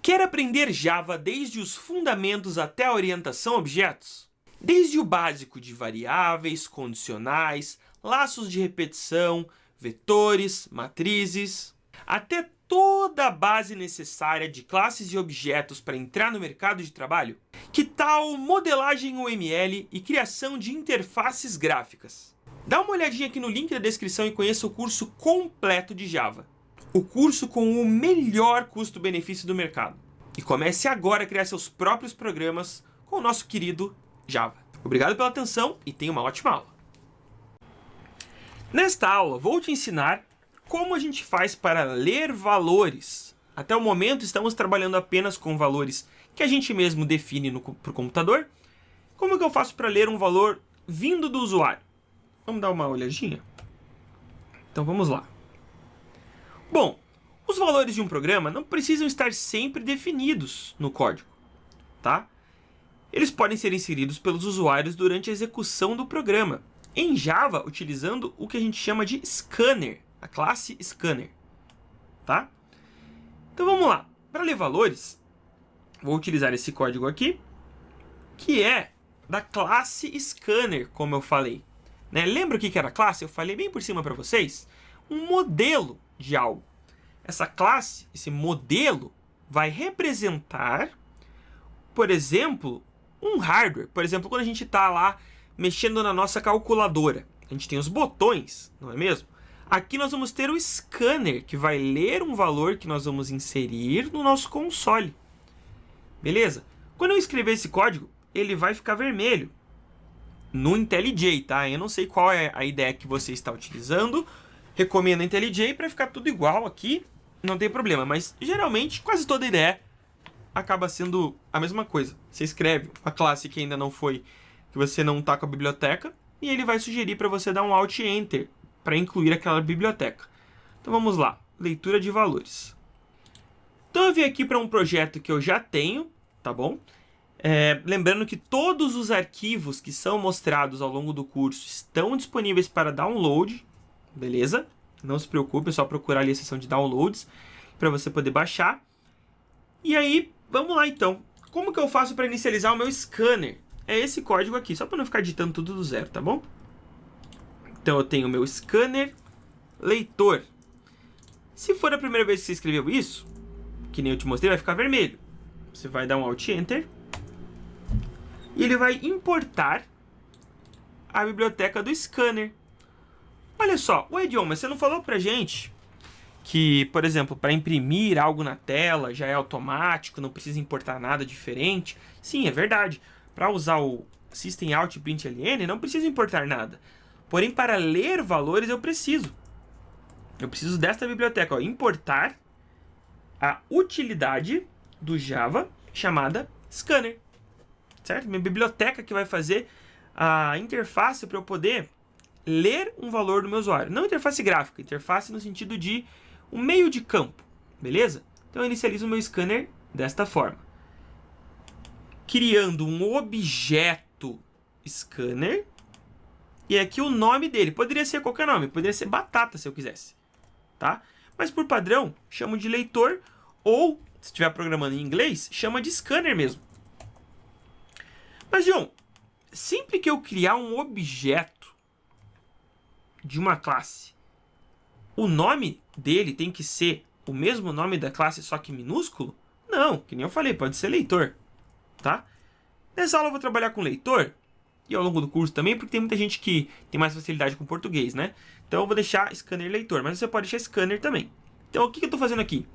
Quer aprender Java desde os fundamentos até a orientação a objetos? Desde o básico de variáveis, condicionais, laços de repetição, vetores, matrizes, até toda a base necessária de classes e objetos para entrar no mercado de trabalho? Que tal modelagem UML e criação de interfaces gráficas? Dá uma olhadinha aqui no link da descrição e conheça o curso completo de Java. O curso com o melhor custo-benefício do mercado. E comece agora a criar seus próprios programas com o nosso querido Java. Obrigado pela atenção e tenha uma ótima aula. Nesta aula, vou te ensinar como a gente faz para ler valores. Até o momento, estamos trabalhando apenas com valores que a gente mesmo define para o computador. Como que eu faço para ler um valor vindo do usuário? Vamos dar uma olhadinha? Então vamos lá. Bom, os valores de um programa não precisam estar sempre definidos no código, tá? Eles podem ser inseridos pelos usuários durante a execução do programa, em Java, utilizando o que a gente chama de scanner, a classe scanner, tá? Então vamos lá. Para ler valores, vou utilizar esse código aqui, que é da classe scanner, como eu falei, né? Lembra o que era a classe? Eu falei bem por cima para vocês. Um modelo de algo. Essa classe, esse modelo, vai representar, por exemplo, um hardware. Por exemplo, quando a gente está lá mexendo na nossa calculadora, a gente tem os botões, não é mesmo? Aqui nós vamos ter o scanner, que vai ler um valor que nós vamos inserir no nosso console. Beleza? Quando eu escrever esse código, ele vai ficar vermelho no IntelliJ, tá? Eu não sei qual é a ideia que você está utilizando. Recomendo IntelliJ para ficar tudo igual aqui, não tem problema. Mas geralmente quase toda ideia acaba sendo a mesma coisa. Você escreve uma classe que ainda não foi, que você não está com a biblioteca, e ele vai sugerir para você dar um Alt Enter para incluir aquela biblioteca. Então vamos lá, leitura de valores. Então eu vim aqui para um projeto que eu já tenho, tá bom? Lembrando que todos os arquivos que são mostrados ao longo do curso estão disponíveis para download, beleza? Não se preocupe, é só procurar ali a seção de downloads para você poder baixar. E aí, vamos lá então. Como que eu faço para inicializar o meu scanner? É esse código aqui, só para não ficar digitando tudo do zero, tá bom? Então eu tenho o meu scanner leitor. Se for a primeira vez que você escreveu isso, que nem eu te mostrei, vai ficar vermelho. Você vai dar um Alt Enter e ele vai importar a biblioteca do scanner. Olha só, o idioma, você não falou pra gente que, por exemplo, para imprimir algo na tela já é automático, não precisa importar nada diferente? Sim, é verdade. Para usar o System Out println, não precisa importar nada. Porém, para ler valores eu preciso. Eu preciso desta biblioteca, ó, importar a utilidade do Java chamada scanner. Certo? Minha biblioteca que vai fazer a interface para eu poder ler um valor do meu usuário. Não interface gráfica, interface no sentido de um meio de campo, beleza? Então eu inicializo o meu scanner desta forma. Criando um objeto scanner. E aqui o nome dele. Poderia ser qualquer nome, poderia ser batata se eu quisesse, tá? Mas por padrão, chamo de leitor ou, se estiver programando em inglês, chama de scanner mesmo. Mas, John, sempre que eu criar um objeto de uma classe, o nome dele tem que ser o mesmo nome da classe, só que minúsculo? Não, que nem eu falei, pode ser leitor, tá? Nessa aula eu vou trabalhar com leitor, e ao longo do curso também, porque tem muita gente que tem mais facilidade com português, né? Então eu vou deixar scanner leitor, mas você pode deixar scanner também. Então o que eu estou fazendo aqui?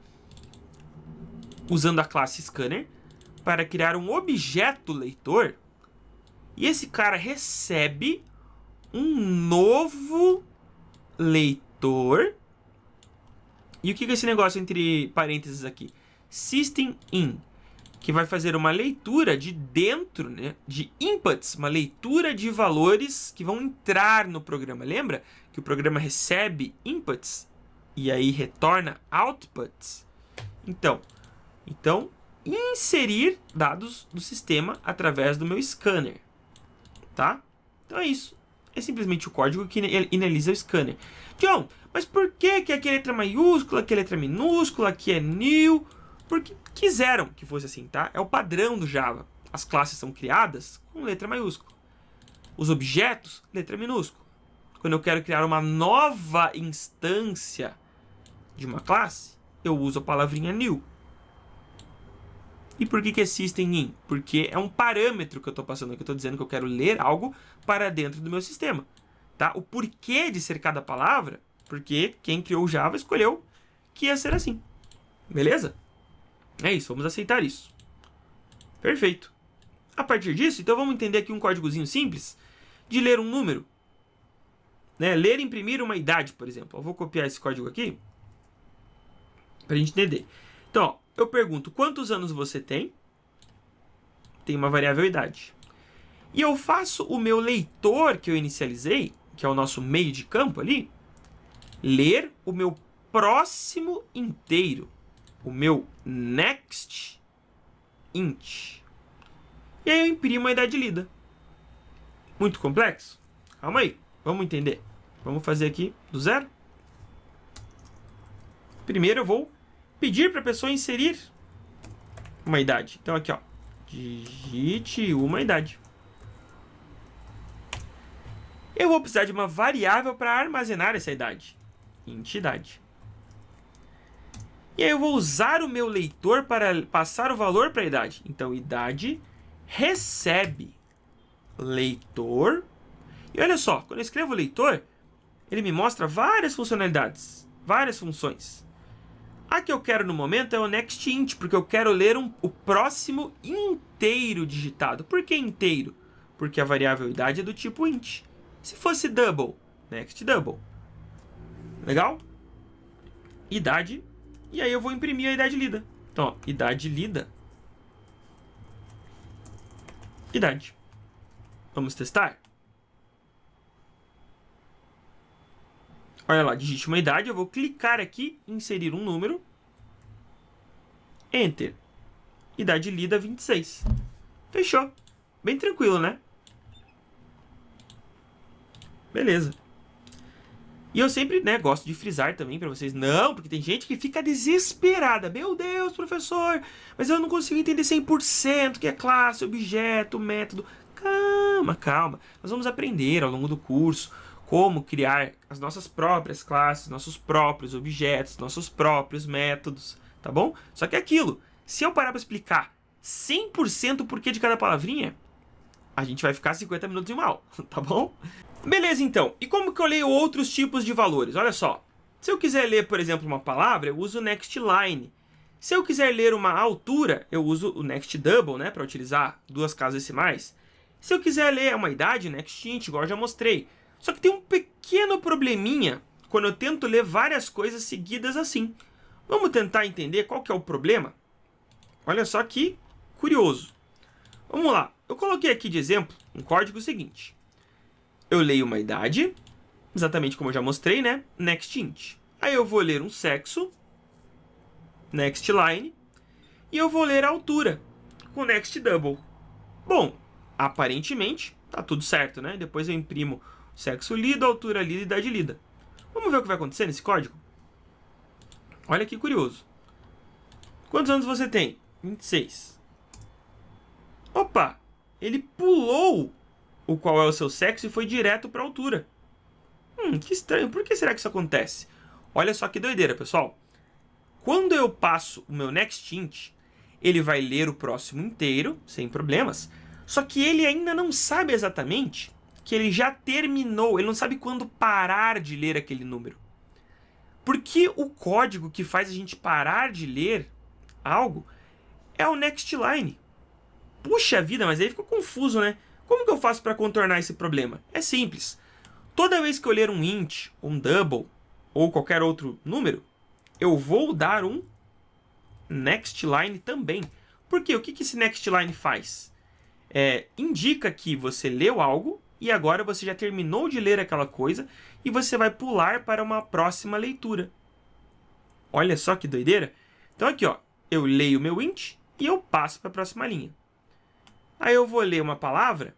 Usando a classe scanner para criar um objeto leitor. E esse cara recebe um novo leitor. E o que é esse negócio entre parênteses aqui? System_in, que vai fazer uma leitura de dentro, né, de inputs, uma leitura de valores que vão entrar no programa. Lembra que o programa recebe inputs e aí retorna outputs? Então inserir dados do sistema através do meu scanner. Tá? Então é isso. É simplesmente o código que inicializa o scanner. John, mas por que aqui é letra maiúscula, aqui é letra minúscula, aqui é new? porque quiseram que fosse assim, tá? É o padrão do Java. As classes são criadas com letra maiúscula. Os objetos, letra minúscula. Quando eu quero criar uma nova instância de uma classe, eu uso a palavrinha new. E por que é system in? Porque é um parâmetro que eu estou passando aqui. Eu estou dizendo que eu quero ler algo para dentro do meu sistema. Tá? O porquê de ser cada palavra, porque quem criou o Java escolheu que ia ser assim. Beleza? É isso, vamos aceitar isso. Perfeito. A partir disso, então vamos entender aqui um códigozinho simples de ler um número. Né? Ler e imprimir uma idade, por exemplo. Eu vou copiar esse código aqui para a gente entender. Então, ó, eu pergunto quantos anos você tem. Tem uma variável idade. E eu faço o meu leitor que eu inicializei, que é o nosso meio de campo ali, ler o meu próximo inteiro. O meu next int. E aí eu imprimo a idade lida. Muito complexo? Calma aí, vamos entender. Vamos fazer aqui do zero. Primeiro eu vou pedir para a pessoa inserir uma idade. Então aqui, ó, digite uma idade. Eu vou precisar de uma variável para armazenar essa idade. Int idade. E aí eu vou usar o meu leitor para passar o valor para a idade. Então, idade recebe leitor. E olha só, quando eu escrevo leitor, ele me mostra várias funcionalidades, várias funções. A que eu quero no momento é o next int, porque eu quero ler o próximo inteiro digitado. Por que inteiro? Porque a variável idade é do tipo int. Se fosse double, next double. Legal? Idade. E aí eu vou imprimir a idade lida. Então, ó, idade lida. Idade. Vamos testar? Olha lá, digite uma idade. Eu vou clicar aqui, inserir um número. Enter. Idade lida 26. Fechou. Bem tranquilo, né? Beleza. E eu sempre, né, gosto de frisar também pra vocês. Não, porque tem gente que fica desesperada. Meu Deus, professor, mas eu não consigo entender 100% o que é classe, objeto, método. Calma, calma. Nós vamos aprender ao longo do curso como criar as nossas próprias classes, nossos próprios objetos, nossos próprios métodos, tá bom? Só que é aquilo. Se eu parar pra explicar 100% o porquê de cada palavrinha, a gente vai ficar 50 minutos em uma aula, tá bom? Beleza, então. E como que eu leio outros tipos de valores? Olha só. Se eu quiser ler, por exemplo, uma palavra, eu uso o next line. Se eu quiser ler uma altura, eu uso o next double, né, para utilizar duas casas decimais. Se eu quiser ler uma idade, next int, igual eu já mostrei. Só que tem um pequeno probleminha quando eu tento ler várias coisas seguidas assim. Vamos tentar entender qual que é o problema? Olha só que curioso. Vamos lá. Eu coloquei aqui de exemplo um código seguinte. Eu leio uma idade, exatamente como eu já mostrei, né? Next int. Aí eu vou ler um sexo, next line, e eu vou ler a altura, com next double. Bom, aparentemente tá tudo certo, né? Depois eu imprimo sexo lido, altura lida e idade lida. Vamos ver o que vai acontecer nesse código? Olha que curioso. Quantos anos você tem? 26. Opa, ele pulou o qual é o seu sexo e foi direto para a altura. Que estranho. Por que será que isso acontece? Olha só que doideira, pessoal. Quando eu passo o meu next int, ele vai ler o próximo inteiro, sem problemas. Só que ele ainda não sabe exatamente que ele já terminou. Ele não sabe quando parar de ler aquele número. Porque o código que faz a gente parar de ler algo é o next line. Puxa vida, mas aí ficou confuso, né? Como que eu faço para contornar esse problema? É simples. Toda vez que eu ler um int, um double, ou qualquer outro número, eu vou dar um next line também. Por quê? O que esse next line faz? Indica que você leu algo e agora você já terminou de ler aquela coisa e você vai pular para uma próxima leitura. Olha só que doideira. Então aqui, ó, eu leio meu int e eu passo para a próxima linha. Aí eu vou ler uma palavra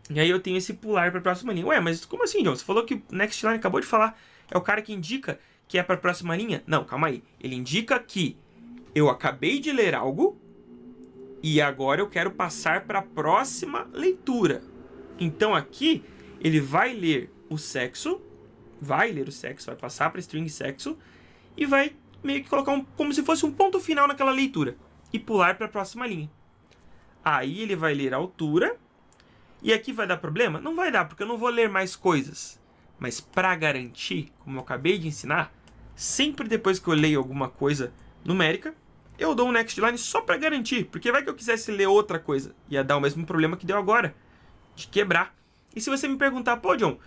e aí eu tenho esse pular para a próxima linha. Ué, mas como assim, John? Você falou que o next line acabou de falar. É o cara que indica que é para a próxima linha? Não, calma aí. Ele indica que Eu acabei de ler algo e agora eu quero passar para a próxima leitura. Então aqui ele vai ler o sexo, vai passar para a string sexo e vai meio que colocar como se fosse um ponto final naquela leitura e pular para a próxima linha. Aí ele vai ler a altura e aqui vai dar problema? Não vai dar, porque eu não vou ler mais coisas. Mas para garantir, como eu acabei de ensinar, sempre depois que eu leio alguma coisa numérica, eu dou um next line só para garantir, porque vai que eu quisesse ler outra coisa, ia dar o mesmo problema que deu agora, de quebrar. E se você me perguntar, pô, John,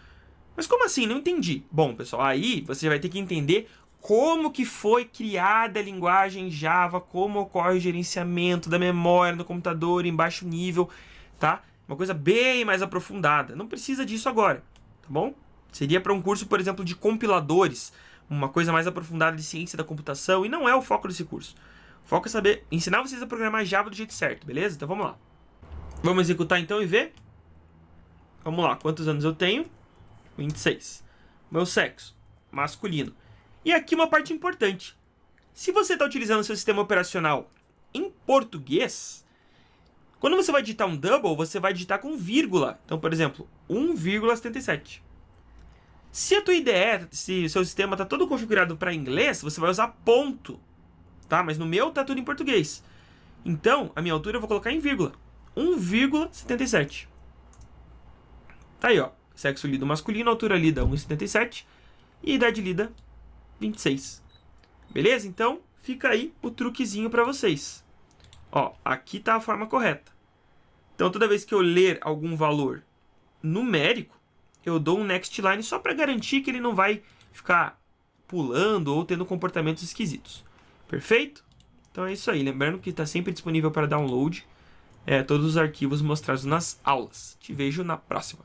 mas como assim? Não entendi. Bom, pessoal, aí você vai ter que entender como que foi criada a linguagem Java, como ocorre o gerenciamento da memória no computador em baixo nível, tá? Uma coisa bem mais aprofundada. Não precisa disso agora, tá bom? Seria para um curso, por exemplo, de compiladores, uma coisa mais aprofundada de ciência da computação, e não é o foco desse curso. O foco é saber ensinar vocês a programar Java do jeito certo, beleza? Então vamos lá. Vamos executar então e ver? Vamos lá, quantos anos eu tenho? 26. Meu sexo, masculino. E aqui uma parte importante. Se você está utilizando o seu sistema operacional em português, quando você vai digitar um double, você vai digitar com vírgula. Então, por exemplo, 1,77. Se a tua IDE, se o seu sistema está todo configurado para inglês, você vai usar ponto, tá? Mas no meu está tudo em português. Então, a minha altura eu vou colocar em vírgula. 1,77. Tá aí, ó. Sexo lido masculino, altura lida 1,77 e idade lida 26. Beleza? Então, fica aí o truquezinho para vocês. Ó, aqui tá a forma correta. Então, toda vez que eu ler algum valor numérico, eu dou um next line só para garantir que ele não vai ficar pulando ou tendo comportamentos esquisitos. Perfeito? Então é isso aí. Lembrando que está sempre disponível para download todos os arquivos mostrados nas aulas. Te vejo na próxima.